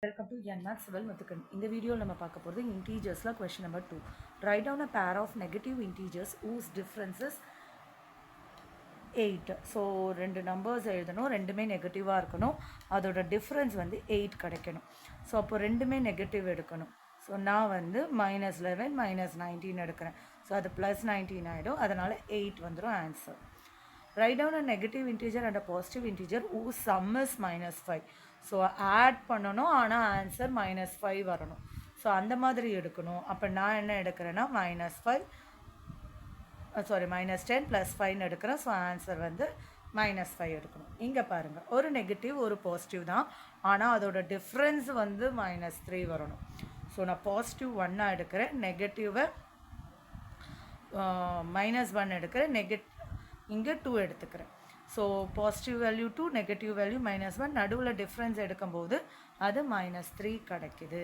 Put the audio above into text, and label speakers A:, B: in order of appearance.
A: Welcome to NMAX Well Mathukan. In the video, we will talk about integers. Question number 2. Write down a pair of negative integers whose difference is 8. So, two numbers ரெண்டுமே நெகட்டிவாக இருக்கணும். அதோட difference 8 கிடைக்கணும். So அப்போ ரெண்டுமே negative எடுக்கணும். So நான் -11 -19 எடுக்கிறேன். ஸோ அது +19 ஆகிடும். அதனால் 8 வந்துடும் answer. Write down a negative integer and a positive integer whose sum is -5. So add பண்ணணும், ஆனால் ஆன்சர் -5 வரணும். ஸோ அந்த மாதிரி எடுக்கணும். அப்போ நான் என்ன எடுக்கிறேன்னா -10 + 5 எடுக்கிறேன். ஸோ ஆன்சர் -5 எடுக்கணும். இங்கே பாருங்கள், ஒரு நெகட்டிவ் ஒரு பாசிட்டிவ் தான், ஆனால் அதோட டிஃப்ரென்ஸ் -3 வரணும். ஸோ நான் பாசிட்டிவ் 1 எடுக்கிறேன், நெகட்டிவை -1 எடுக்கிறேன், இங்கே 2 எடுத்துக்கிறேன். So positive value 2, negative value -1, நடுவில் டிஃப்ரென்ஸ் எடுக்கும்போது அது -3 கிடைக்குது.